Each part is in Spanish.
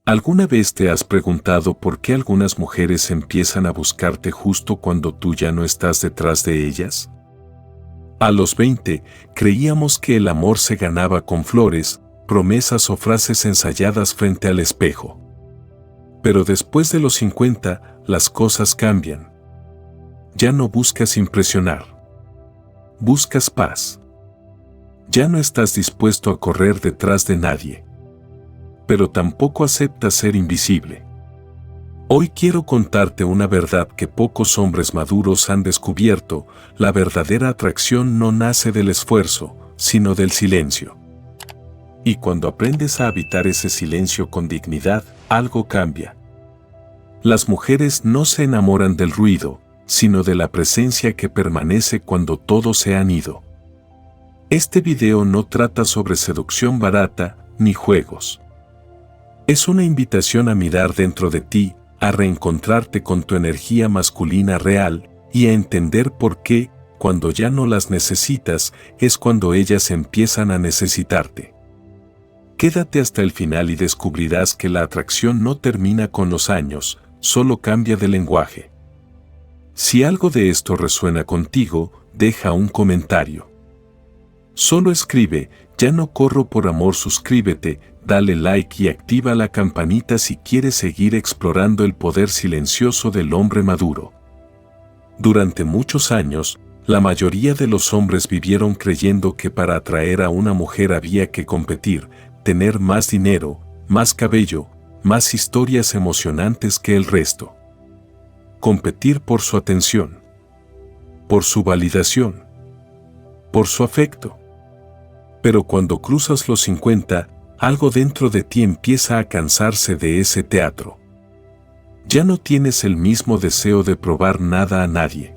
¿Alguna vez te has preguntado por qué algunas mujeres empiezan a buscarte justo cuando tú ya no estás detrás de ellas? A los 20, creíamos que el amor se ganaba con flores, promesas o frases ensayadas frente al espejo. Pero después de los 50, las cosas cambian. Ya no buscas impresionar. Buscas paz. Ya no estás dispuesto a correr detrás de nadie. Pero tampoco aceptas ser invisible. Hoy quiero contarte una verdad que pocos hombres maduros han descubierto: la verdadera atracción no nace del esfuerzo, sino del silencio. Y cuando aprendes a habitar ese silencio con dignidad, algo cambia. Las mujeres no se enamoran del ruido, sino de la presencia que permanece cuando todos se han ido. Este video no trata sobre seducción barata ni juegos. Es una invitación a mirar dentro de ti, a reencontrarte con tu energía masculina real y a entender por qué, cuando ya no las necesitas, es cuando ellas empiezan a necesitarte. Quédate hasta el final y descubrirás que la atracción no termina con los años, solo cambia de lenguaje. Si algo de esto resuena contigo, deja un comentario. Solo escribe: ya no corro por amor. Suscríbete, dale like y activa la campanita si quieres seguir explorando el poder silencioso del hombre maduro. Durante muchos años, la mayoría de los hombres vivieron creyendo que para atraer a una mujer había que competir, tener más dinero, más cabello, más historias emocionantes que el resto. Competir por su atención, por su validación, por su afecto. Pero cuando cruzas los 50, algo dentro de ti empieza a cansarse de ese teatro. Ya no tienes el mismo deseo de probar nada a nadie.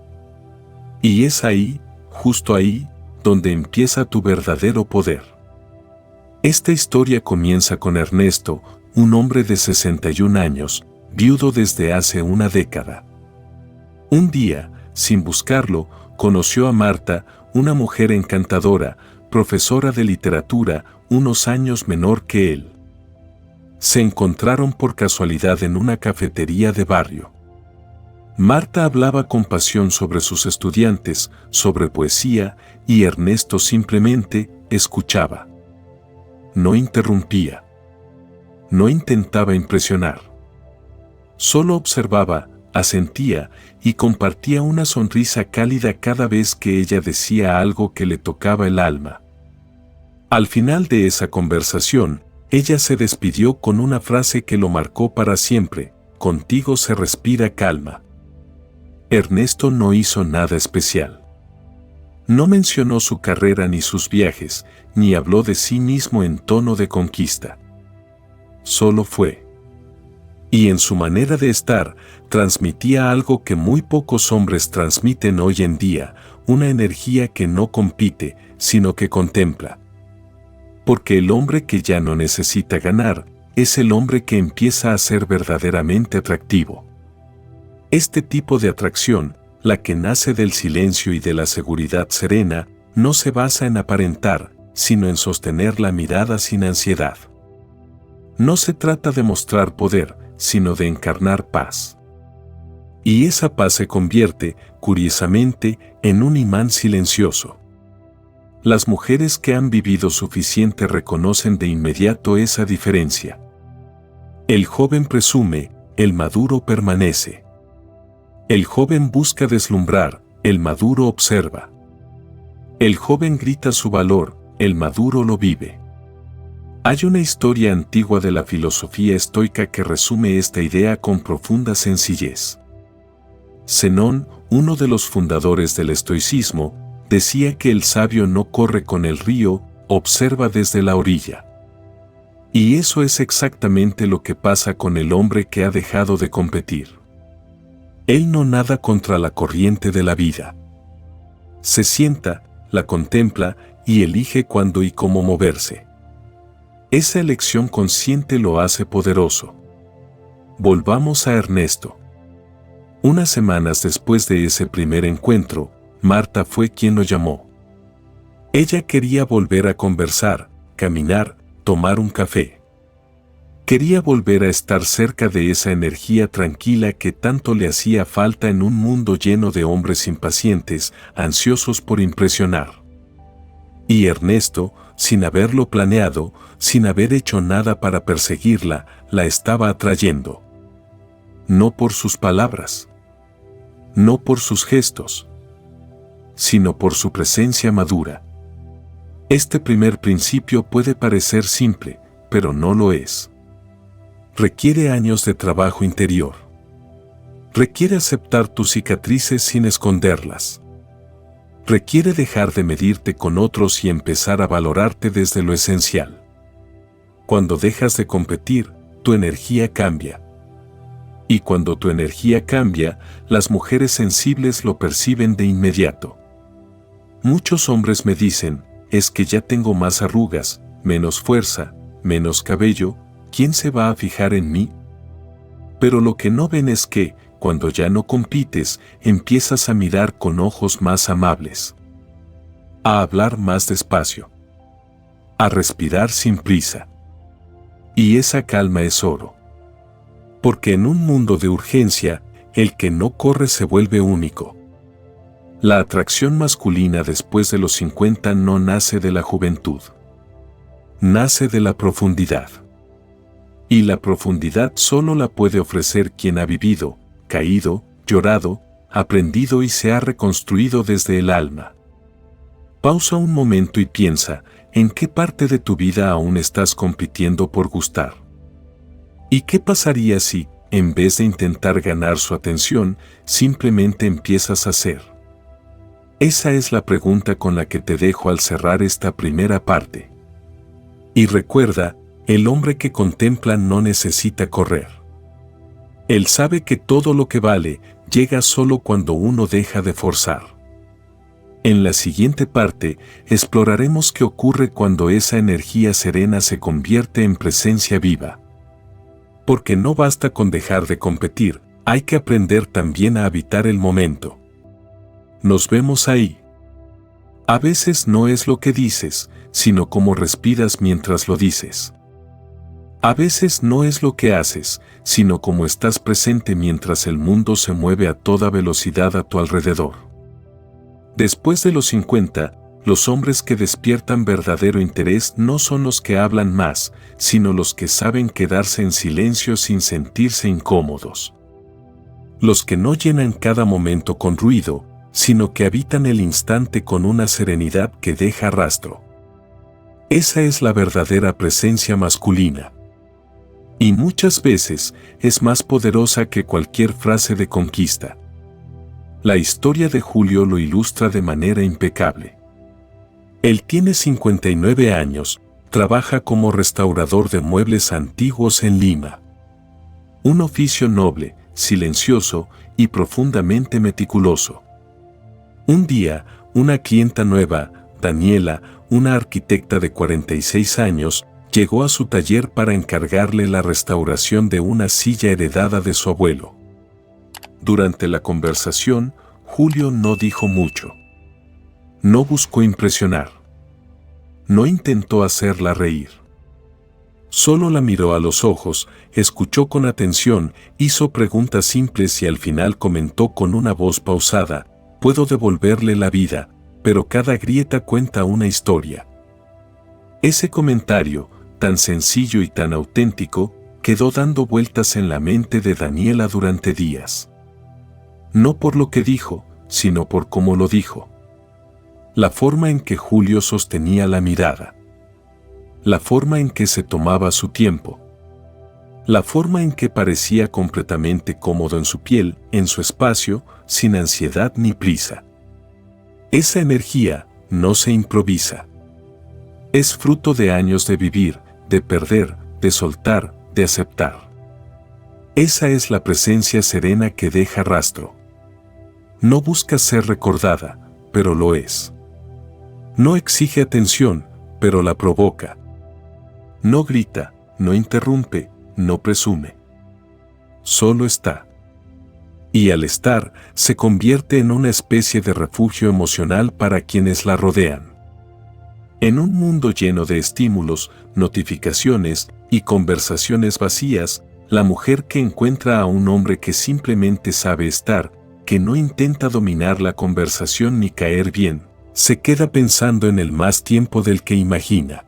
Y es ahí, justo ahí, donde empieza tu verdadero poder. Esta historia comienza con Ernesto, un hombre de 61 años, viudo desde hace una década. Un día, sin buscarlo, conoció a Marta, una mujer encantadora, profesora de literatura, unos años menor que él. Se encontraron por casualidad en una cafetería de barrio. Marta hablaba con pasión sobre sus estudiantes, sobre poesía, y Ernesto simplemente escuchaba. No interrumpía. No intentaba impresionar. Solo observaba, asentía y compartía una sonrisa cálida cada vez que ella decía algo que le tocaba el alma. Al final de esa conversación, ella se despidió con una frase que lo marcó para siempre: contigo se respira calma. Ernesto no hizo nada especial. No mencionó su carrera ni sus viajes, ni habló de sí mismo en tono de conquista. Solo fue. Y en su manera de estar, transmitía algo que muy pocos hombres transmiten hoy en día: una energía que no compite, sino que contempla. Porque el hombre que ya no necesita ganar, es el hombre que empieza a ser verdaderamente atractivo. Este tipo de atracción, la que nace del silencio y de la seguridad serena, no se basa en aparentar, sino en sostener la mirada sin ansiedad. No se trata de mostrar poder, sino de encarnar paz. Y esa paz se convierte, curiosamente, en un imán silencioso. Las mujeres que han vivido suficiente reconocen de inmediato esa diferencia. El joven presume, el maduro permanece. El joven busca deslumbrar, el maduro observa. El joven grita su valor, el maduro lo vive. Hay una historia antigua de la filosofía estoica que resume esta idea con profunda sencillez. Zenón, uno de los fundadores del estoicismo, decía que el sabio no corre con el río, observa desde la orilla. Y eso es exactamente lo que pasa con el hombre que ha dejado de competir. Él no nada contra la corriente de la vida. Se sienta, la contempla y elige cuándo y cómo moverse. Esa elección consciente lo hace poderoso. Volvamos a Ernesto. Unas semanas después de ese primer encuentro, Marta fue quien lo llamó. Ella quería volver a conversar, caminar, tomar un café. Quería volver a estar cerca de esa energía tranquila que tanto le hacía falta en un mundo lleno de hombres impacientes, ansiosos por impresionar. Y Ernesto, sin haberlo planeado, sin haber hecho nada para perseguirla, la estaba atrayendo. No por sus palabras, no por sus gestos, sino por su presencia madura. Este primer principio puede parecer simple, pero no lo es. Requiere años de trabajo interior. Requiere aceptar tus cicatrices sin esconderlas. Requiere dejar de medirte con otros y empezar a valorarte desde lo esencial. Cuando dejas de competir, tu energía cambia. Y cuando tu energía cambia, las mujeres sensibles lo perciben de inmediato. Muchos hombres me dicen, es que ya tengo más arrugas, menos fuerza, menos cabello, ¿quién se va a fijar en mí? Pero lo que no ven es que, cuando ya no compites, empiezas a mirar con ojos más amables, a hablar más despacio, a respirar sin prisa. Y esa calma es oro. Porque en un mundo de urgencia, el que no corre se vuelve único. La atracción masculina después de los 50 no nace de la juventud. Nace de la profundidad. Y la profundidad solo la puede ofrecer quien ha vivido, caído, llorado, aprendido y se ha reconstruido desde el alma. Pausa un momento y piensa, ¿en qué parte de tu vida aún estás compitiendo por gustar? ¿Y qué pasaría si, en vez de intentar ganar su atención, simplemente empiezas a ser? Esa es la pregunta con la que te dejo al cerrar esta primera parte. Y recuerda, el hombre que contempla no necesita correr. Él sabe que todo lo que vale llega solo cuando uno deja de forzar. En la siguiente parte, exploraremos qué ocurre cuando esa energía serena se convierte en presencia viva. Porque no basta con dejar de competir, hay que aprender también a habitar el momento. Nos vemos ahí. A veces no es lo que dices, sino cómo respiras mientras lo dices. A veces no es lo que haces, sino cómo estás presente mientras el mundo se mueve a toda velocidad a tu alrededor. Después de los 50, los hombres que despiertan verdadero interés no son los que hablan más, sino los que saben quedarse en silencio sin sentirse incómodos. Los que no llenan cada momento con ruido, sino que habitan el instante con una serenidad que deja rastro. Esa es la verdadera presencia masculina. Y muchas veces es más poderosa que cualquier frase de conquista. La historia de Julio lo ilustra de manera impecable. Él tiene 59 años, trabaja como restaurador de muebles antiguos en Lima. Un oficio noble, silencioso y profundamente meticuloso. Un día, una clienta nueva, Daniela, una arquitecta de 46 años, llegó a su taller para encargarle la restauración de una silla heredada de su abuelo. Durante la conversación, Julio no dijo mucho. No buscó impresionar. No intentó hacerla reír. Solo la miró a los ojos, escuchó con atención, hizo preguntas simples y al final comentó con una voz pausada, «Puedo devolverle la vida, pero cada grieta cuenta una historia». Ese comentario, tan sencillo y tan auténtico, quedó dando vueltas en la mente de Daniela durante días. No por lo que dijo, sino por cómo lo dijo. La forma en que Julio sostenía la mirada. La forma en que se tomaba su tiempo. La forma en que parecía completamente cómodo en su piel, en su espacio, sin ansiedad ni prisa. Esa energía no se improvisa. Es fruto de años de vivir, de perder, de soltar, de aceptar. Esa es la presencia serena que deja rastro. No busca ser recordada, pero lo es. No exige atención, pero la provoca. No grita, no interrumpe, no presume. Solo está. Y al estar, se convierte en una especie de refugio emocional para quienes la rodean. En un mundo lleno de estímulos, notificaciones, y conversaciones vacías, la mujer que encuentra a un hombre que simplemente sabe estar, que no intenta dominar la conversación ni caer bien, se queda pensando en él más tiempo del que imagina.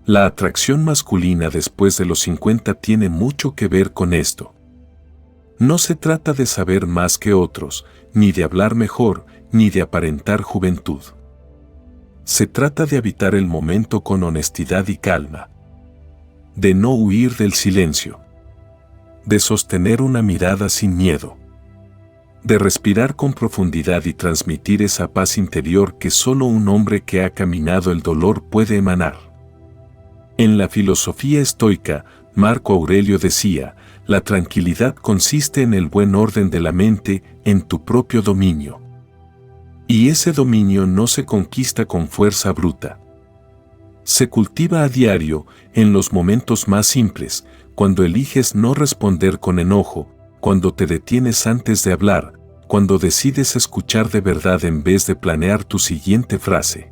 La atracción masculina después de los 50 tiene mucho que ver con esto. No se trata de saber más que otros, ni de hablar mejor, ni de aparentar juventud. Se trata de habitar el momento con honestidad y calma. De no huir del silencio. De sostener una mirada sin miedo. De respirar con profundidad y transmitir esa paz interior que solo un hombre que ha caminado el dolor puede emanar. En la filosofía estoica, Marco Aurelio decía, la tranquilidad consiste en el buen orden de la mente, en tu propio dominio. Y ese dominio no se conquista con fuerza bruta. Se cultiva a diario, en los momentos más simples, cuando eliges no responder con enojo, cuando te detienes antes de hablar, cuando decides escuchar de verdad en vez de planear tu siguiente frase.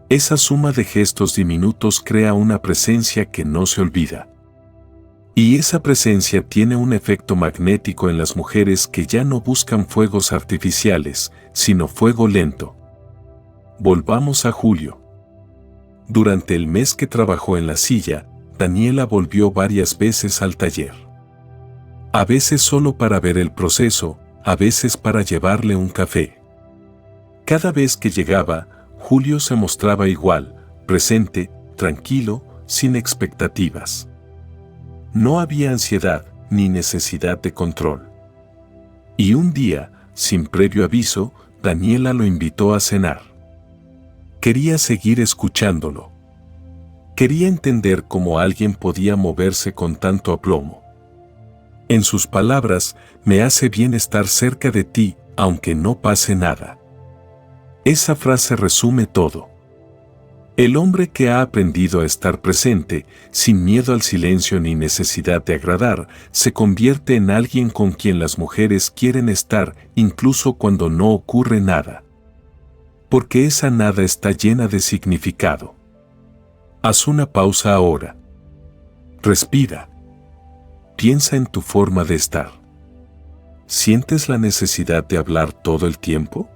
Esa suma de gestos diminutos crea una presencia que no se olvida. Y esa presencia tiene un efecto magnético en las mujeres que ya no buscan fuegos artificiales, sino fuego lento. Volvamos a Julio. Durante el mes que trabajó en la silla, Daniela volvió varias veces al taller. A veces solo para ver el proceso, a veces para llevarle un café. Cada vez que llegaba, Julio se mostraba igual, presente, tranquilo, sin expectativas. No había ansiedad ni necesidad de control. Y un día, sin previo aviso, Daniela lo invitó a cenar. Quería seguir escuchándolo. Quería entender cómo alguien podía moverse con tanto aplomo. En sus palabras, me hace bien estar cerca de ti, aunque no pase nada. Esa frase resume todo. El hombre que ha aprendido a estar presente, sin miedo al silencio ni necesidad de agradar, se convierte en alguien con quien las mujeres quieren estar, incluso cuando no ocurre nada. Porque esa nada está llena de significado. Haz una pausa ahora. Respira. Piensa en tu forma de estar. ¿Sientes la necesidad de hablar todo el tiempo?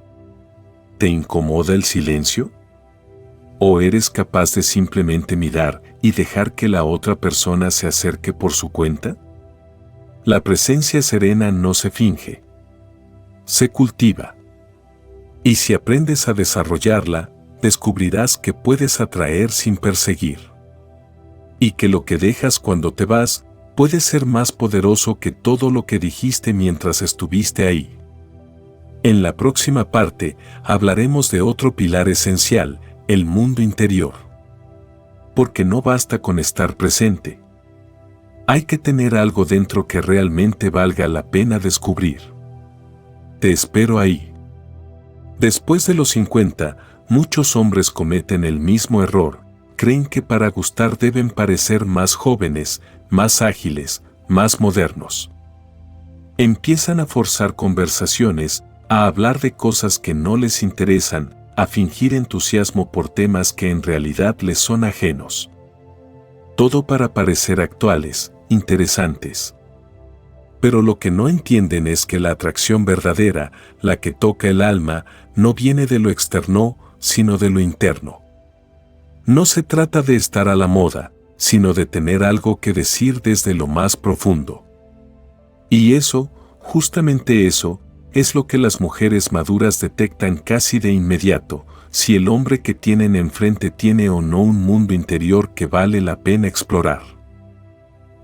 ¿Te incomoda el silencio? ¿O eres capaz de simplemente mirar y dejar que la otra persona se acerque por su cuenta? La presencia serena no se finge. Se cultiva. Y si aprendes a desarrollarla, descubrirás que puedes atraer sin perseguir. Y que lo que dejas cuando te vas puede ser más poderoso que todo lo que dijiste mientras estuviste ahí. En la próxima parte hablaremos de otro pilar esencial, el mundo interior. Porque no basta con estar presente. Hay que tener algo dentro que realmente valga la pena descubrir. Te espero ahí. Después de los 50, muchos hombres cometen el mismo error. Creen que para gustar deben parecer más jóvenes, más ágiles, más modernos. Empiezan a forzar conversaciones, a hablar de cosas que no les interesan, a fingir entusiasmo por temas que en realidad les son ajenos. Todo para parecer actuales, interesantes. Pero lo que no entienden es que la atracción verdadera, la que toca el alma, no viene de lo externo, sino de lo interno. No se trata de estar a la moda, sino de tener algo que decir desde lo más profundo. Y eso, justamente eso, es lo que las mujeres maduras detectan casi de inmediato, si el hombre que tienen enfrente tiene o no un mundo interior que vale la pena explorar.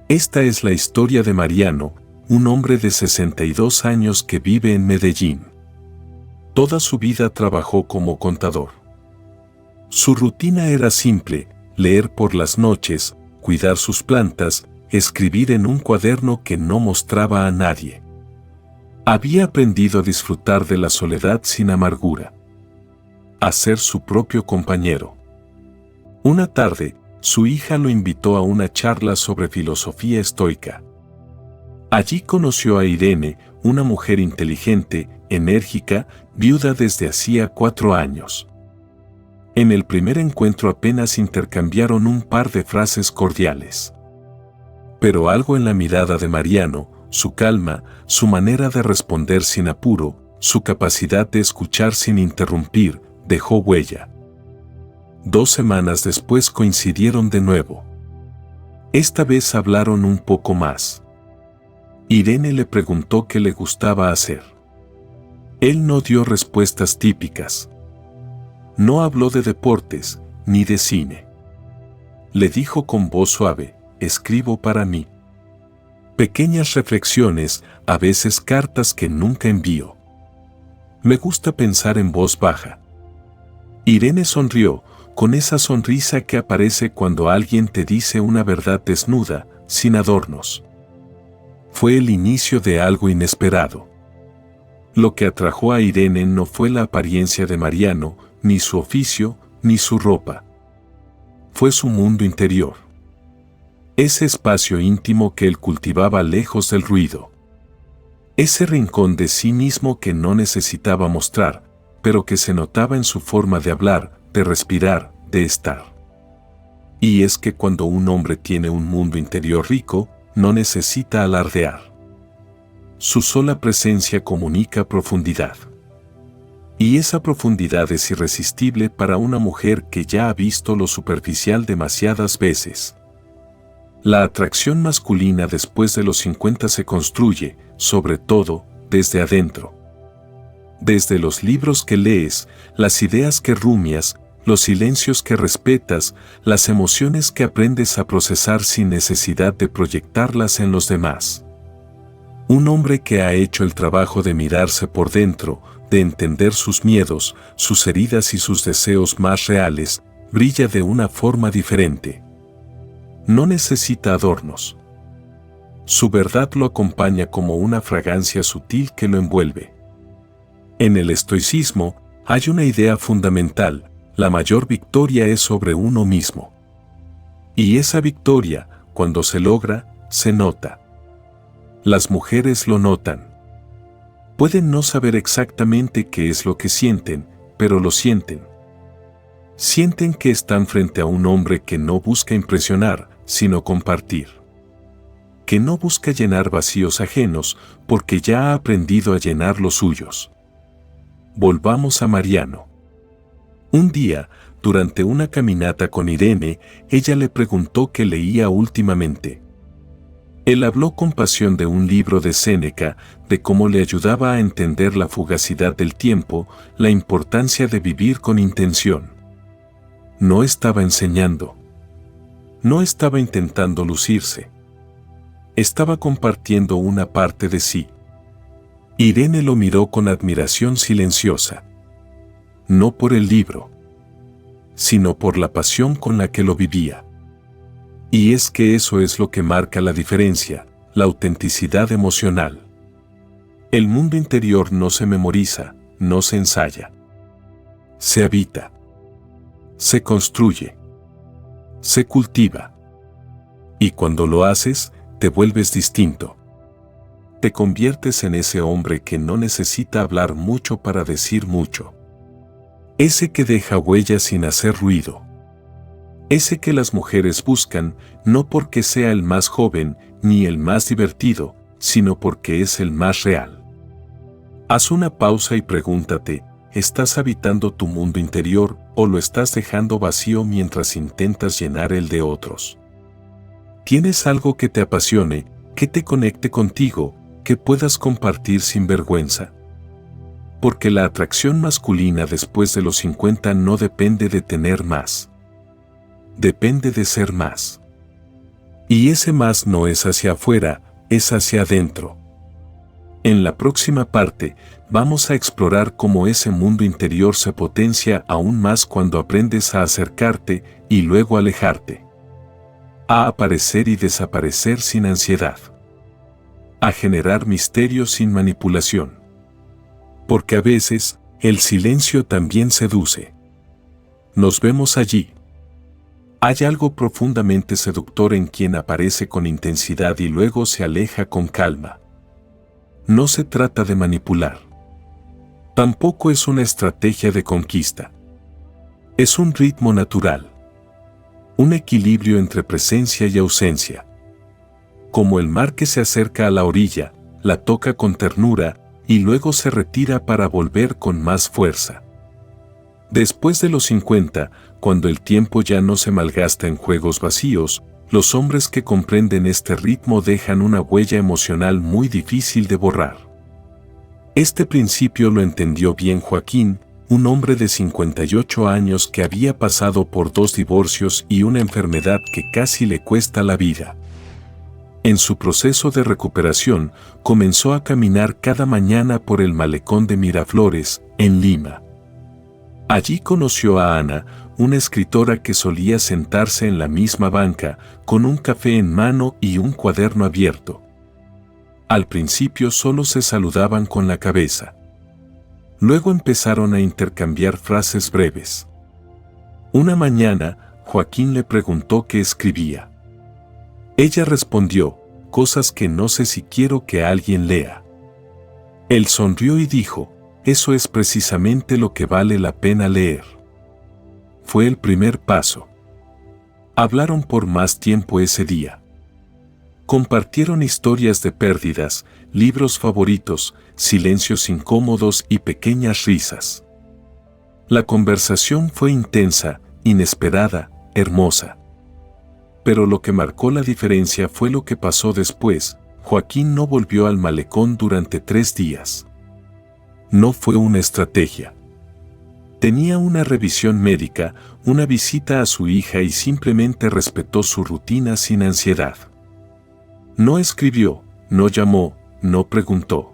Esta es la historia de Mariano, un hombre de 62 años que vive en Medellín. Toda su vida trabajó como contador. Su rutina era simple: leer por las noches, cuidar sus plantas, escribir en un cuaderno que no mostraba a nadie. Había aprendido a disfrutar de la soledad sin amargura. A ser su propio compañero. Una tarde, su hija lo invitó a una charla sobre filosofía estoica. Allí conoció a Irene, una mujer inteligente, enérgica, viuda desde hacía 4 años. En el primer encuentro apenas intercambiaron un par de frases cordiales. Pero algo en la mirada de Mariano, su calma, su manera de responder sin apuro, su capacidad de escuchar sin interrumpir, dejó huella. 2 semanas después coincidieron de nuevo. Esta vez hablaron un poco más. Irene le preguntó qué le gustaba hacer. Él no dio respuestas típicas. No habló de deportes, ni de cine. Le dijo con voz suave, escribo para mí. Pequeñas reflexiones, a veces cartas que nunca envío. Me gusta pensar en voz baja. Irene sonrió, con esa sonrisa que aparece cuando alguien te dice una verdad desnuda, sin adornos. Fue el inicio de algo inesperado. Lo que atrajo a Irene no fue la apariencia de Mariano, ni su oficio, ni su ropa. Fue su mundo interior. Ese espacio íntimo que él cultivaba lejos del ruido. Ese rincón de sí mismo que no necesitaba mostrar, pero que se notaba en su forma de hablar, de respirar, de estar. Y es que cuando un hombre tiene un mundo interior rico, no necesita alardear. Su sola presencia comunica profundidad. Y esa profundidad es irresistible para una mujer que ya ha visto lo superficial demasiadas veces. La atracción masculina después de los 50 se construye, sobre todo, desde adentro. Desde los libros que lees, las ideas que rumias, los silencios que respetas, las emociones que aprendes a procesar sin necesidad de proyectarlas en los demás. Un hombre que ha hecho el trabajo de mirarse por dentro, de entender sus miedos, sus heridas y sus deseos más reales, brilla de una forma diferente. No necesita adornos. Su verdad lo acompaña como una fragancia sutil que lo envuelve. En el estoicismo hay una idea fundamental: la mayor victoria es sobre uno mismo. Y esa victoria, cuando se logra, se nota. Las mujeres lo notan. Pueden no saber exactamente qué es lo que sienten, pero lo sienten. Sienten que están frente a un hombre que no busca impresionar, sino compartir. Que no busca llenar vacíos ajenos, porque ya ha aprendido a llenar los suyos. Volvamos a Mariano. Un día, durante una caminata con Irene, ella le preguntó qué leía últimamente. Él habló con pasión de un libro de Séneca, de cómo le ayudaba a entender la fugacidad del tiempo, la importancia de vivir con intención. No estaba enseñando. No estaba intentando lucirse. Estaba compartiendo una parte de sí. Irene lo miró con admiración silenciosa. No por el libro, sino por la pasión con la que lo vivía. Y es que eso es lo que marca la diferencia, la autenticidad emocional. El mundo interior no se memoriza, no se ensaya. Se habita. Se construye. Se cultiva. Y cuando lo haces, te vuelves distinto. Te conviertes en ese hombre que no necesita hablar mucho para decir mucho. Ese que deja huellas sin hacer ruido. Ese que las mujeres buscan, no porque sea el más joven ni el más divertido, sino porque es el más real. Haz una pausa y pregúntate, ¿estás habitando tu mundo interior o lo estás dejando vacío mientras intentas llenar el de otros? ¿Tienes algo que te apasione, que te conecte contigo, que puedas compartir sin vergüenza? Porque la atracción masculina después de los 50 no depende de tener más. Depende de ser más. Y ese más no es hacia afuera, es hacia adentro. En la próxima parte, vamos a explorar cómo ese mundo interior se potencia aún más cuando aprendes a acercarte y luego alejarte. A aparecer y desaparecer sin ansiedad. A generar misterio sin manipulación. Porque a veces, el silencio también seduce. Nos vemos allí. Hay algo profundamente seductor en quien aparece con intensidad y luego se aleja con calma. No se trata de manipular. Tampoco es una estrategia de conquista. Es un ritmo natural, un equilibrio entre presencia y ausencia. Como el mar que se acerca a la orilla, la toca con ternura y luego se retira para volver con más fuerza. Después de los 50, cuando el tiempo ya no se malgasta en juegos vacíos, los hombres que comprenden este ritmo dejan una huella emocional muy difícil de borrar. Este principio lo entendió bien Joaquín, un hombre de 58 años que había pasado por 2 divorcios y una enfermedad que casi le cuesta la vida. En su proceso de recuperación, comenzó a caminar cada mañana por el malecón de Miraflores, en Lima. Allí conoció a Ana, una escritora que solía sentarse en la misma banca, con un café en mano y un cuaderno abierto. Al principio solo se saludaban con la cabeza. Luego empezaron a intercambiar frases breves. Una mañana, Joaquín le preguntó qué escribía. Ella respondió, cosas que no sé si quiero que alguien lea. Él sonrió y dijo, eso es precisamente lo que vale la pena leer. Fue el primer paso. Hablaron por más tiempo ese día. Compartieron historias de pérdidas, libros favoritos, silencios incómodos y pequeñas risas. La conversación fue intensa, inesperada, hermosa. Pero lo que marcó la diferencia fue lo que pasó después. Joaquín no volvió al malecón durante 3 días. No fue una estrategia. Tenía una revisión médica, una visita a su hija y simplemente respetó su rutina sin ansiedad. No escribió, no llamó, no preguntó.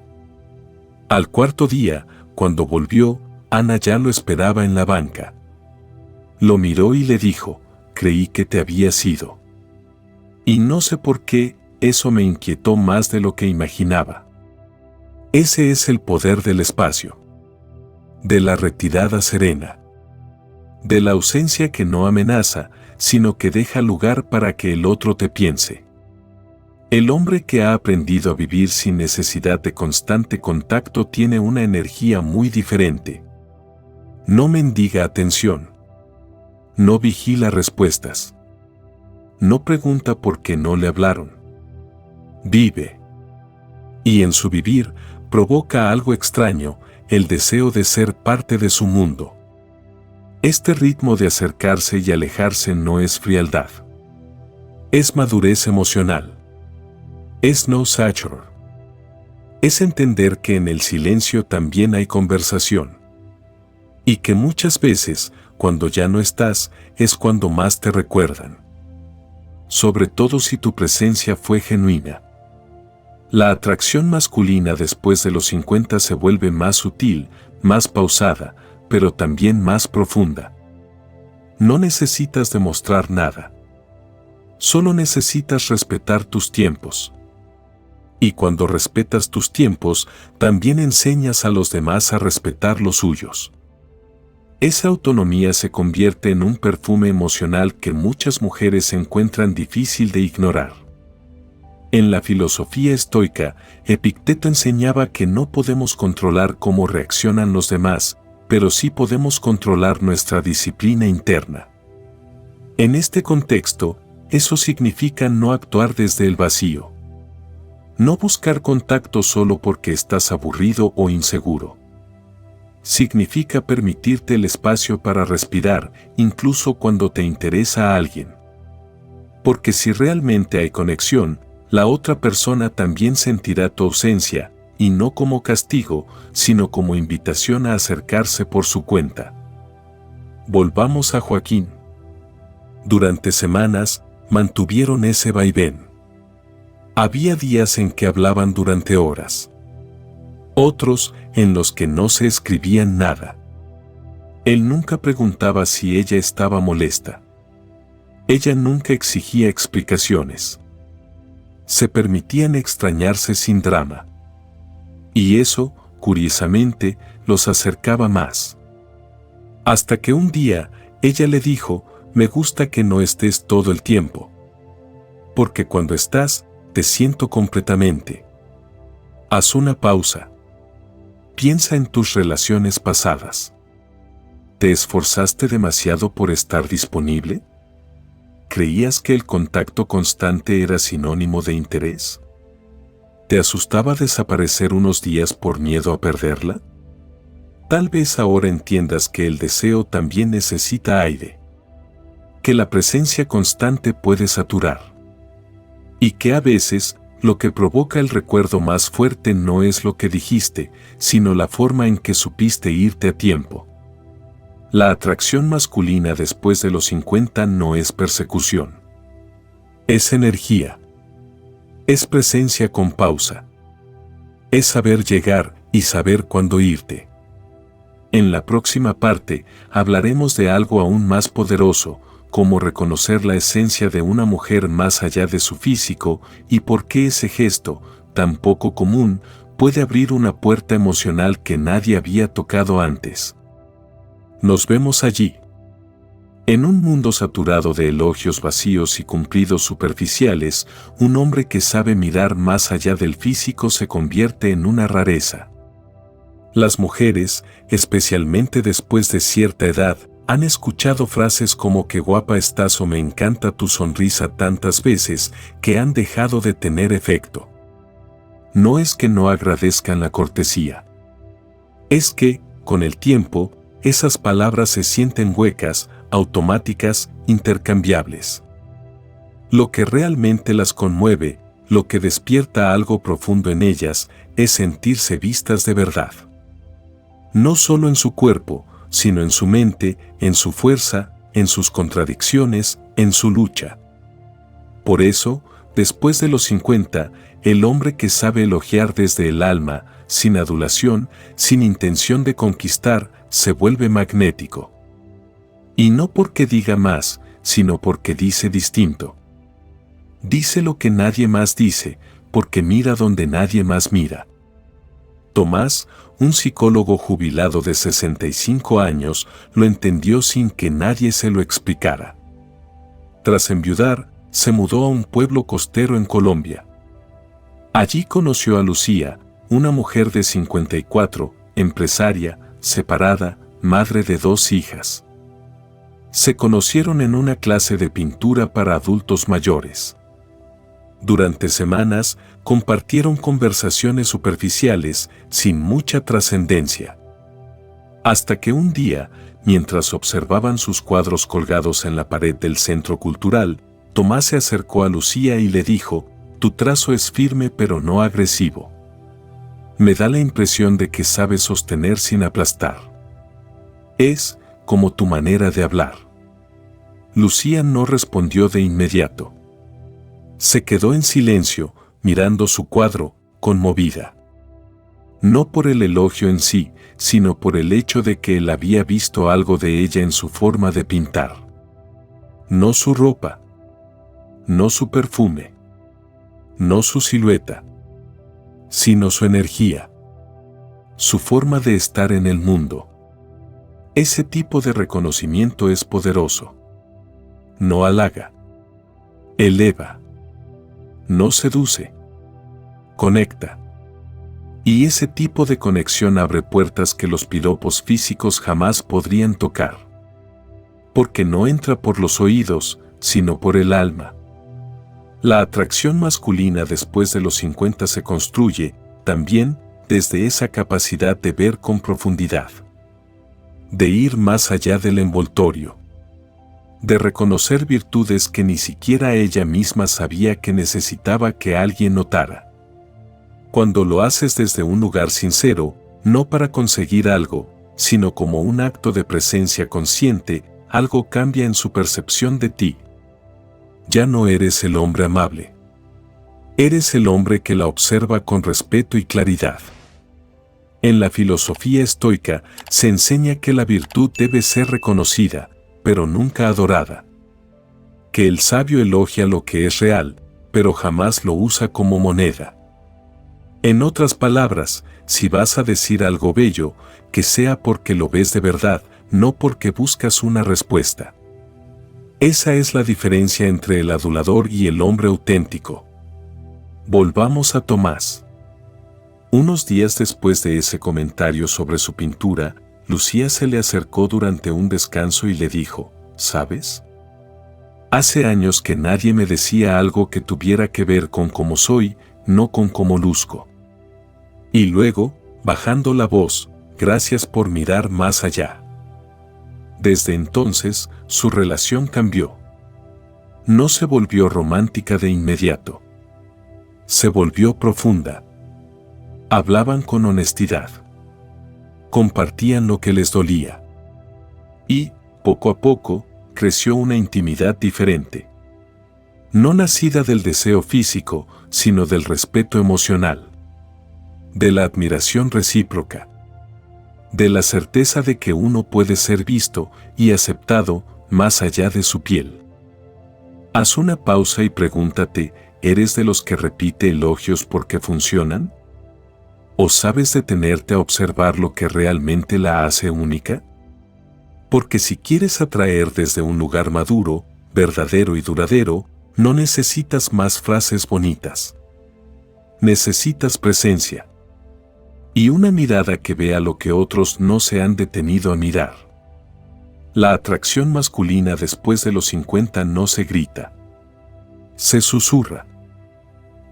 Al 4.º día, cuando volvió, Ana ya lo esperaba en la banca. Lo miró y le dijo, creí que te habías ido. Y no sé por qué, eso me inquietó más de lo que imaginaba. Ese es el poder del espacio. De la retirada serena. De la ausencia que no amenaza, sino que deja lugar para que el otro te piense. El hombre que ha aprendido a vivir sin necesidad de constante contacto tiene una energía muy diferente. No mendiga atención. No vigila respuestas. No pregunta por qué no le hablaron. Vive. Y en su vivir, provoca algo extraño, el deseo de ser parte de su mundo. Este ritmo de acercarse y alejarse no es frialdad. Es madurez emocional. Es no sature. Es entender que en el silencio también hay conversación. Y que muchas veces, cuando ya no estás, es cuando más te recuerdan. Sobre todo si tu presencia fue genuina. La atracción masculina después de los 50 se vuelve más sutil, más pausada, pero también más profunda. No necesitas demostrar nada. Solo necesitas respetar tus tiempos. Y cuando respetas tus tiempos, también enseñas a los demás a respetar los suyos. Esa autonomía se convierte en un perfume emocional que muchas mujeres encuentran difícil de ignorar. En la filosofía estoica, Epicteto enseñaba que no podemos controlar cómo reaccionan los demás, pero sí podemos controlar nuestra disciplina interna. En este contexto, eso significa no actuar desde el vacío. No buscar contacto solo porque estás aburrido o inseguro. Significa permitirte el espacio para respirar, incluso cuando te interesa a alguien. Porque si realmente hay conexión, la otra persona también sentirá tu ausencia, y no como castigo, sino como invitación a acercarse por su cuenta. Volvamos a Joaquín. Durante semanas, mantuvieron ese vaivén. Había días en que hablaban durante horas. Otros en los que no se escribían nada. Él nunca preguntaba si ella estaba molesta. Ella nunca exigía explicaciones. Se permitían extrañarse sin drama. Y eso, curiosamente, los acercaba más. Hasta que un día, ella le dijo, me gusta que no estés todo el tiempo. Porque cuando estás, te siento completamente. Haz una pausa. Piensa en tus relaciones pasadas. ¿Te esforzaste demasiado por estar disponible? ¿Creías que el contacto constante era sinónimo de interés? ¿Te asustaba desaparecer unos días por miedo a perderla? Tal vez ahora entiendas que el deseo también necesita aire, que la presencia constante puede saturar, y que a veces lo que provoca el recuerdo más fuerte no es lo que dijiste, sino la forma en que supiste irte a tiempo. La atracción masculina después de los 50 no es persecución. Es energía. Es presencia con pausa. Es saber llegar y saber cuándo irte. En la próxima parte hablaremos de algo aún más poderoso, como reconocer la esencia de una mujer más allá de su físico y por qué ese gesto, tan poco común, puede abrir una puerta emocional que nadie había tocado antes. Nos vemos allí. En un mundo saturado de elogios vacíos y cumplidos superficiales, un hombre que sabe mirar más allá del físico se convierte en una rareza. Las mujeres, especialmente después de cierta edad, han escuchado frases como "qué guapa estás" o "me encanta tu sonrisa" tantas veces que han dejado de tener efecto. No es que no agradezcan la cortesía. Es que, con el tiempo, esas palabras se sienten huecas, automáticas, intercambiables. Lo que realmente las conmueve, lo que despierta algo profundo en ellas, es sentirse vistas de verdad. No solo en su cuerpo, sino en su mente, en su fuerza, en sus contradicciones, en su lucha. Por eso, después de los 50, el hombre que sabe elogiar desde el alma, sin adulación, sin intención de conquistar, se vuelve magnético. Y no porque diga más, sino porque dice distinto. Dice lo que nadie más dice, porque mira donde nadie más mira. Tomás, un psicólogo jubilado de 65 años, lo entendió sin que nadie se lo explicara. Tras enviudar, se mudó a un pueblo costero en Colombia. Allí conoció a Lucía, una mujer de 54, empresaria, separada, madre de 2 hijas. Se conocieron en una clase de pintura para adultos mayores. Durante semanas, compartieron conversaciones superficiales, sin mucha trascendencia. Hasta que un día, mientras observaban sus cuadros colgados en la pared del centro cultural, Tomás se acercó a Lucía y le dijo: «Tu trazo es firme pero no agresivo. Me da la impresión de que sabes sostener sin aplastar. Es como tu manera de hablar». Lucía no respondió de inmediato. Se quedó en silencio, mirando su cuadro, conmovida. No por el elogio en sí, sino por el hecho de que él había visto algo de ella en su forma de pintar. No su ropa, no su perfume, no su silueta, sino su energía, su forma de estar en el mundo. Ese tipo de reconocimiento es poderoso. No halaga, eleva, no seduce, conecta. Y ese tipo de conexión abre puertas que los piropos físicos jamás podrían tocar. Porque no entra por los oídos, sino por el alma. La atracción masculina después de los 50 se construye, también, desde esa capacidad de ver con profundidad. De ir más allá del envoltorio. De reconocer virtudes que ni siquiera ella misma sabía que necesitaba que alguien notara. Cuando lo haces desde un lugar sincero, no para conseguir algo, sino como un acto de presencia consciente, algo cambia en su percepción de ti. Ya no eres el hombre amable. Eres el hombre que la observa con respeto y claridad. En la filosofía estoica se enseña que la virtud debe ser reconocida, pero nunca adorada. Que el sabio elogia lo que es real, pero jamás lo usa como moneda. En otras palabras, si vas a decir algo bello, que sea porque lo ves de verdad, no porque buscas una respuesta. Esa es la diferencia entre el adulador y el hombre auténtico. Volvamos a Tomás. Unos días después de ese comentario sobre su pintura, Lucía se le acercó durante un descanso y le dijo: ¿sabes? Hace años que nadie me decía algo que tuviera que ver con cómo soy, no con cómo luzco. Y luego, bajando la voz: gracias por mirar más allá. Desde entonces, su relación cambió. No se volvió romántica de inmediato. Se volvió profunda. Hablaban con honestidad. Compartían lo que les dolía. Y, poco a poco, creció una intimidad diferente. No nacida del deseo físico, sino del respeto emocional. De la admiración recíproca. De la certeza de que uno puede ser visto y aceptado más allá de su piel. Haz una pausa y pregúntate: ¿eres de los que repite elogios porque funcionan? ¿O sabes detenerte a observar lo que realmente la hace única? Porque si quieres atraer desde un lugar maduro, verdadero y duradero, no necesitas más frases bonitas. Necesitas presencia. Y una mirada que vea lo que otros no se han detenido a mirar. La atracción masculina después de los 50 no se grita. Se susurra.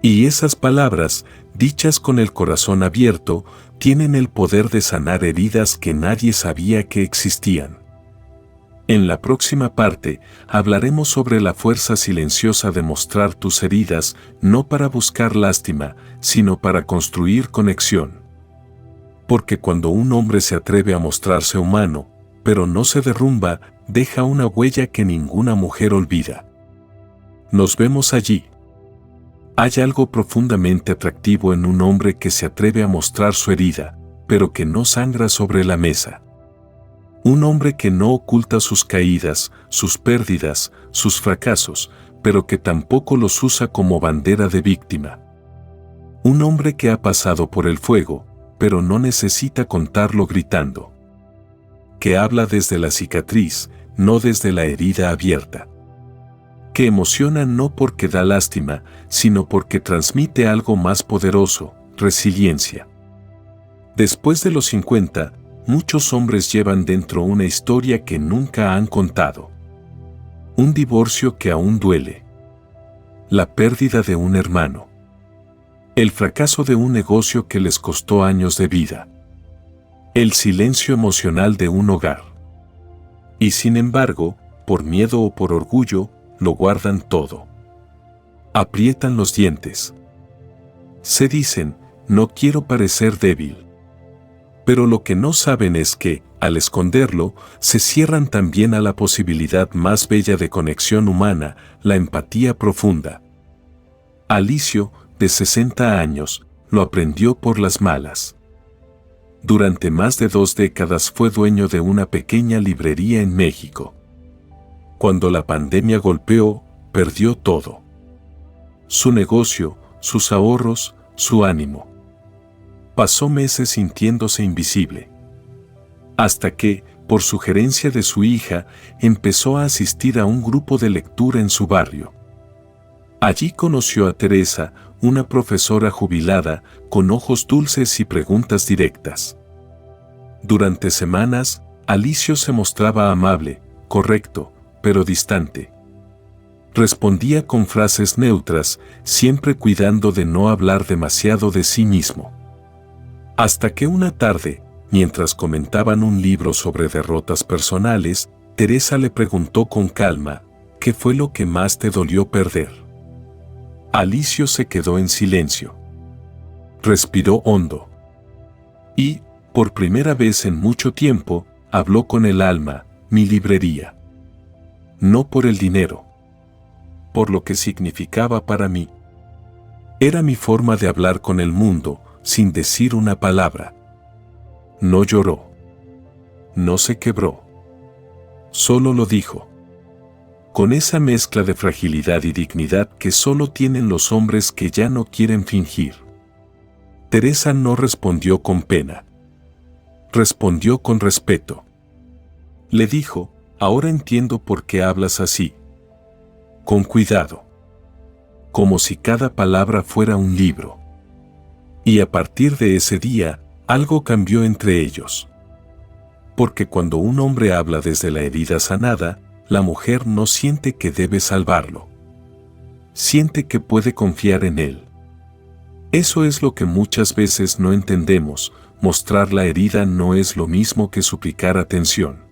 Y esas palabras, dichas con el corazón abierto, tienen el poder de sanar heridas que nadie sabía que existían. En la próxima parte, hablaremos sobre la fuerza silenciosa de mostrar tus heridas, no para buscar lástima, sino para construir conexión. Porque cuando un hombre se atreve a mostrarse humano, pero no se derrumba, deja una huella que ninguna mujer olvida. Nos vemos allí. Hay algo profundamente atractivo en un hombre que se atreve a mostrar su herida, pero que no sangra sobre la mesa. Un hombre que no oculta sus caídas, sus pérdidas, sus fracasos, pero que tampoco los usa como bandera de víctima. Un hombre que ha pasado por el fuego, pero no necesita contarlo gritando. Que habla desde la cicatriz, no desde la herida abierta. Que emociona no porque da lástima, sino porque transmite algo más poderoso: resiliencia. Después de los 50, muchos hombres llevan dentro una historia que nunca han contado. Un divorcio que aún duele. La pérdida de un hermano. El fracaso de un negocio que les costó años de vida. El silencio emocional de un hogar. Y sin embargo, por miedo o por orgullo, lo guardan todo. Aprietan los dientes. Se dicen: no quiero parecer débil. Pero lo que no saben es que, al esconderlo, se cierran también a la posibilidad más bella de conexión humana, la empatía profunda. Alicio, de 60 años, lo aprendió por las malas. Durante más de 2 décadas fue dueño de una pequeña librería en México. Cuando la pandemia golpeó, perdió todo. Su negocio, sus ahorros, su ánimo. Pasó meses sintiéndose invisible. Hasta que, por sugerencia de su hija, empezó a asistir a un grupo de lectura en su barrio. Allí conoció a Teresa, una profesora jubilada, con ojos dulces y preguntas directas. Durante semanas, Alicio se mostraba amable, correcto, pero distante. Respondía con frases neutras, siempre cuidando de no hablar demasiado de sí mismo. Hasta que una tarde, mientras comentaban un libro sobre derrotas personales, Teresa le preguntó con calma: ¿qué fue lo que más te dolió perder? Alicio se quedó en silencio. Respiró hondo. Y, por primera vez en mucho tiempo, habló con el alma: mi librería. No por el dinero. Por lo que significaba para mí. Era mi forma de hablar con el mundo, sin decir una palabra. No lloró. No se quebró. Solo lo dijo. Con esa mezcla de fragilidad y dignidad que solo tienen los hombres que ya no quieren fingir. Teresa no respondió con pena. Respondió con respeto. Le dijo: ahora entiendo por qué hablas así. Con cuidado. Como si cada palabra fuera un libro. Y a partir de ese día, algo cambió entre ellos. Porque cuando un hombre habla desde la herida sanada, la mujer no siente que debe salvarlo. Siente que puede confiar en él. Eso es lo que muchas veces no entendemos. Mostrar la herida no es lo mismo que suplicar atención.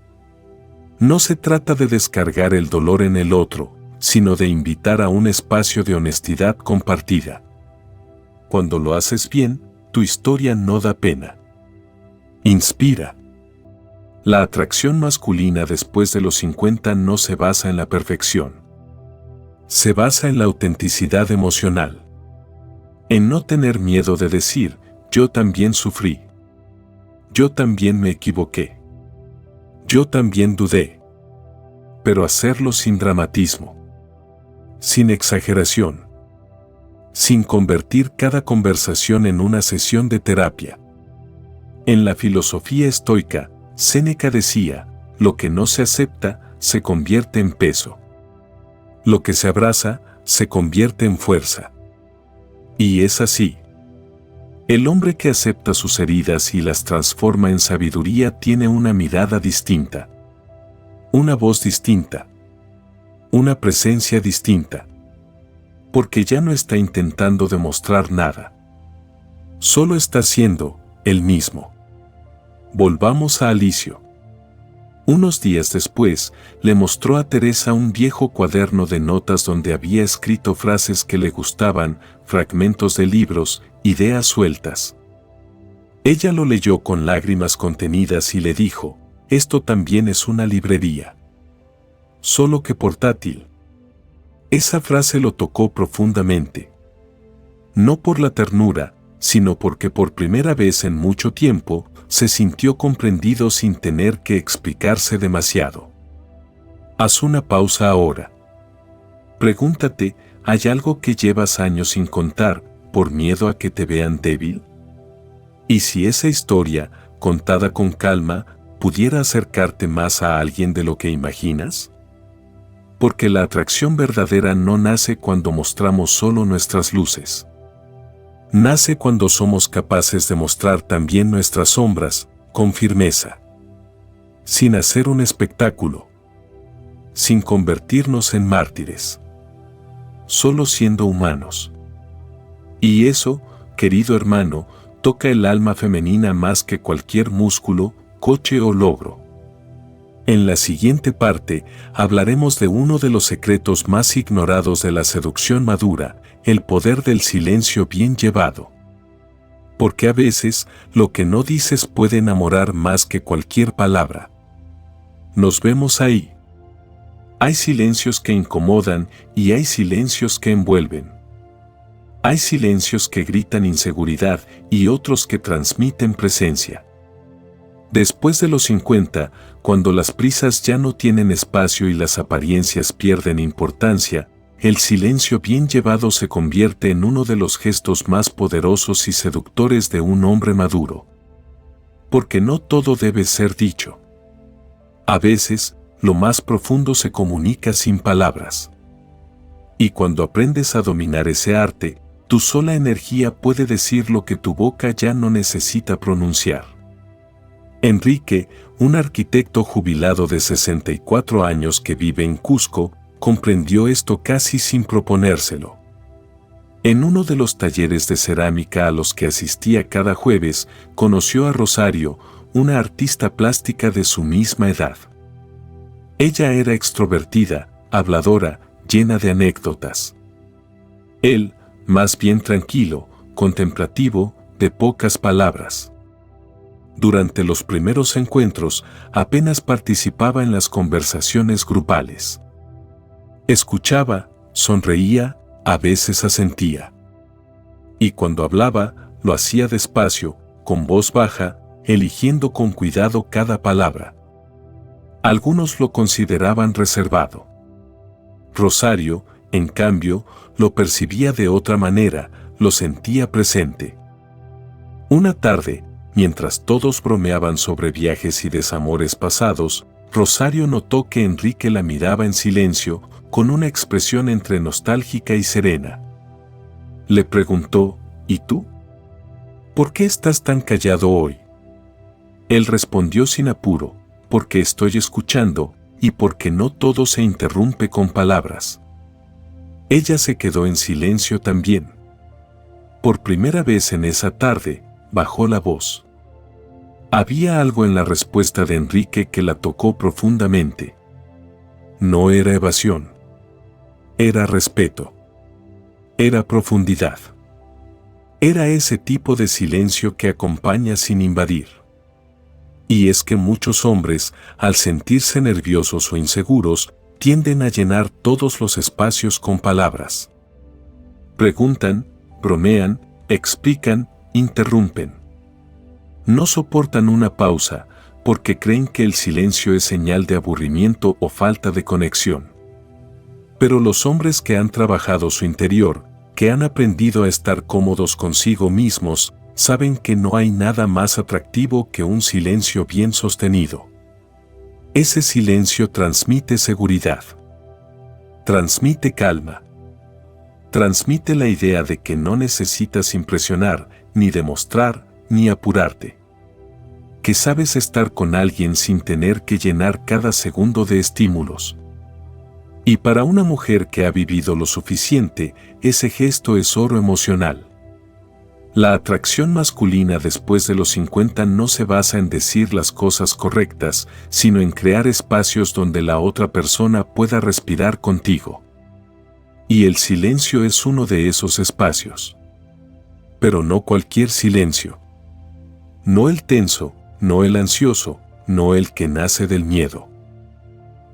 No se trata de descargar el dolor en el otro, sino de invitar a un espacio de honestidad compartida. Cuando lo haces bien, tu historia no da pena. Inspira. La atracción masculina después de los 50 no se basa en la perfección. Se basa en la autenticidad emocional. En no tener miedo de decir, yo también sufrí. Yo también me equivoqué. Yo también dudé. Pero hacerlo sin dramatismo. Sin exageración. Sin convertir cada conversación en una sesión de terapia. En la filosofía estoica, Séneca decía, lo que no se acepta, se convierte en peso. Lo que se abraza, se convierte en fuerza. Y es así. El hombre que acepta sus heridas y las transforma en sabiduría tiene una mirada distinta. Una voz distinta. Una presencia distinta. Porque ya no está intentando demostrar nada. Solo está siendo el mismo. Volvamos a Alicio. Unos días después, le mostró a Teresa un viejo cuaderno de notas donde había escrito frases que le gustaban, fragmentos de libros, ideas sueltas. Ella lo leyó con lágrimas contenidas y le dijo, esto también es una librería. Solo que portátil. Esa frase lo tocó profundamente. No por la ternura, sino porque por primera vez en mucho tiempo, se sintió comprendido sin tener que explicarse demasiado. Haz una pausa ahora. Pregúntate, ¿hay algo que llevas años sin contar, por miedo a que te vean débil? ¿Y si esa historia, contada con calma, pudiera acercarte más a alguien de lo que imaginas? Porque la atracción verdadera no nace cuando mostramos solo nuestras luces. Nace cuando somos capaces de mostrar también nuestras sombras, con firmeza. Sin hacer un espectáculo. Sin convertirnos en mártires. Solo siendo humanos. Y eso, querido hermano, toca el alma femenina más que cualquier músculo, coche o logro. En la siguiente parte, hablaremos de uno de los secretos más ignorados de la seducción madura, el poder del silencio bien llevado. Porque a veces, lo que no dices puede enamorar más que cualquier palabra. Nos vemos ahí. Hay silencios que incomodan y hay silencios que envuelven. Hay silencios que gritan inseguridad y otros que transmiten presencia. Después de los 50, cuando las prisas ya no tienen espacio y las apariencias pierden importancia, el silencio bien llevado se convierte en uno de los gestos más poderosos y seductores de un hombre maduro. Porque no todo debe ser dicho. A veces, lo más profundo se comunica sin palabras. Y cuando aprendes a dominar ese arte, tu sola energía puede decir lo que tu boca ya no necesita pronunciar. Enrique, un arquitecto jubilado de 64 años que vive en Cusco, comprendió esto casi sin proponérselo. En uno de los talleres de cerámica a los que asistía cada jueves, conoció a Rosario, una artista plástica de su misma edad. Ella era extrovertida, habladora, llena de anécdotas. Él, más bien tranquilo, contemplativo, de pocas palabras. Durante los primeros encuentros, apenas participaba en las conversaciones grupales. Escuchaba, sonreía, a veces asentía. Y cuando hablaba, lo hacía despacio, con voz baja, eligiendo con cuidado cada palabra. Algunos lo consideraban reservado. Rosario, en cambio, lo percibía de otra manera, lo sentía presente. Una tarde, mientras todos bromeaban sobre viajes y desamores pasados, Rosario notó que Enrique la miraba en silencio, con una expresión entre nostálgica y serena. Le preguntó, ¿y tú? ¿Por qué estás tan callado hoy? Él respondió sin apuro, porque estoy escuchando, y porque no todo se interrumpe con palabras. Ella se quedó en silencio también. Por primera vez en esa tarde, bajó la voz. Había algo en la respuesta de Enrique que la tocó profundamente. No era evasión. Era respeto. Era profundidad. Era ese tipo de silencio que acompaña sin invadir. Y es que muchos hombres, al sentirse nerviosos o inseguros, tienden a llenar todos los espacios con palabras. Preguntan, bromean, explican, interrumpen. No soportan una pausa porque creen que el silencio es señal de aburrimiento o falta de conexión. Pero los hombres que han trabajado su interior, que han aprendido a estar cómodos consigo mismos, saben que no hay nada más atractivo que un silencio bien sostenido. Ese silencio transmite seguridad. Transmite calma. Transmite la idea de que no necesitas impresionar, ni demostrar, ni apurarte. Que sabes estar con alguien sin tener que llenar cada segundo de estímulos. Y para una mujer que ha vivido lo suficiente, ese gesto es oro emocional. La atracción masculina después de los 50 no se basa en decir las cosas correctas, sino en crear espacios donde la otra persona pueda respirar contigo. Y el silencio es uno de esos espacios. Pero no cualquier silencio. No el tenso, no el ansioso, no el que nace del miedo,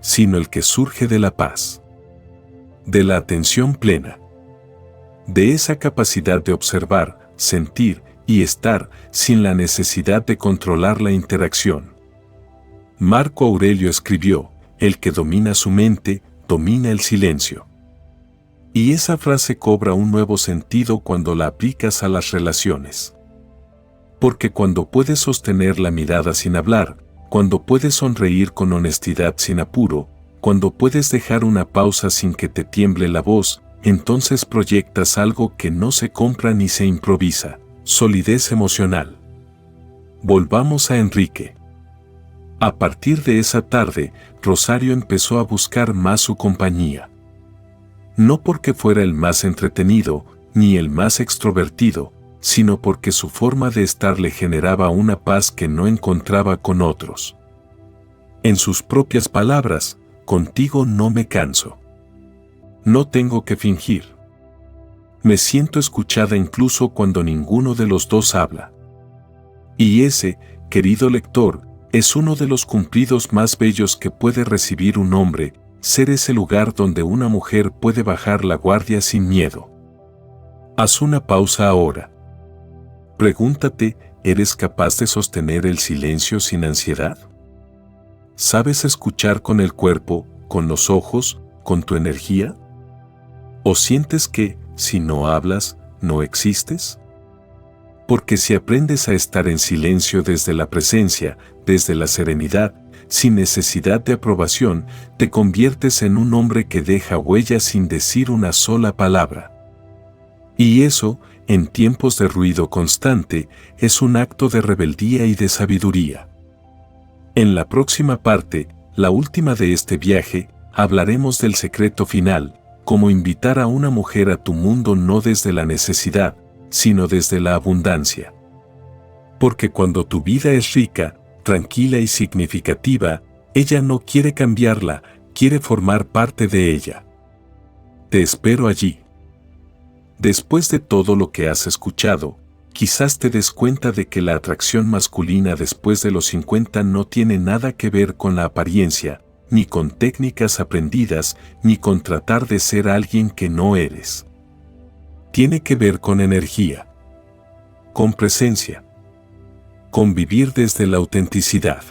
sino el que surge de la paz, de la atención plena, de esa capacidad de observar, sentir y estar sin la necesidad de controlar la interacción. Marco Aurelio escribió, el que domina su mente, domina el silencio. Y esa frase cobra un nuevo sentido cuando la aplicas a las relaciones. Porque cuando puedes sostener la mirada sin hablar, cuando puedes sonreír con honestidad sin apuro, cuando puedes dejar una pausa sin que te tiemble la voz, entonces proyectas algo que no se compra ni se improvisa, solidez emocional. Volvamos a Enrique. A partir de esa tarde, Rosario empezó a buscar más su compañía. No porque fuera el más entretenido, ni el más extrovertido, sino porque su forma de estar le generaba una paz que no encontraba con otros. En sus propias palabras, contigo no me canso. No tengo que fingir. Me siento escuchada incluso cuando ninguno de los dos habla. Y ese, querido lector, es uno de los cumplidos más bellos que puede recibir un hombre, ser ese lugar donde una mujer puede bajar la guardia sin miedo. Haz una pausa ahora. Pregúntate, ¿eres capaz de sostener el silencio sin ansiedad? ¿Sabes escuchar con el cuerpo, con los ojos, con tu energía? ¿O sientes que, si no hablas, no existes? Porque si aprendes a estar en silencio desde la presencia, desde la serenidad, sin necesidad de aprobación, te conviertes en un hombre que deja huella sin decir una sola palabra. Y eso, en tiempos de ruido constante, es un acto de rebeldía y de sabiduría. En la próxima parte, la última de este viaje, hablaremos del secreto final, cómo invitar a una mujer a tu mundo no desde la necesidad, sino desde la abundancia. Porque cuando tu vida es rica, tranquila y significativa, ella no quiere cambiarla, quiere formar parte de ella. Te espero allí. Después de todo lo que has escuchado, quizás te des cuenta de que la atracción masculina después de los 50 no tiene nada que ver con la apariencia, ni con técnicas aprendidas, ni con tratar de ser alguien que no eres. Tiene que ver con energía, con presencia, con vivir desde la autenticidad.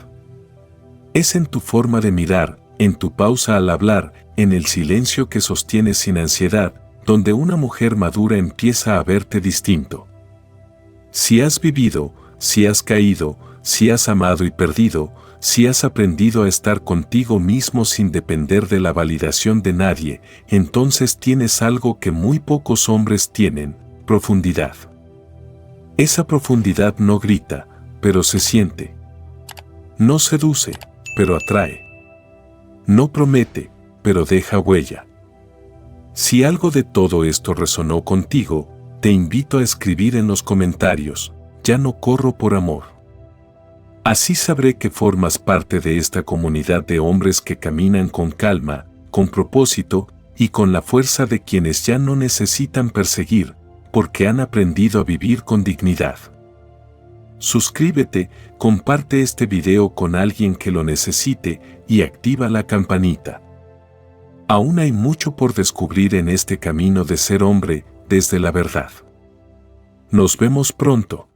Es en tu forma de mirar, en tu pausa al hablar, en el silencio que sostienes sin ansiedad, donde una mujer madura empieza a verte distinto. Si has vivido, si has caído, si has amado y perdido, si has aprendido a estar contigo mismo sin depender de la validación de nadie, entonces tienes algo que muy pocos hombres tienen, profundidad. Esa profundidad no grita, pero se siente. No seduce, pero atrae. No promete, pero deja huella. Si algo de todo esto resonó contigo, te invito a escribir en los comentarios, ya no corro por amor. Así sabré que formas parte de esta comunidad de hombres que caminan con calma, con propósito y con la fuerza de quienes ya no necesitan perseguir, porque han aprendido a vivir con dignidad. Suscríbete, comparte este video con alguien que lo necesite y activa la campanita. Aún hay mucho por descubrir en este camino de ser hombre desde la verdad. Nos vemos pronto.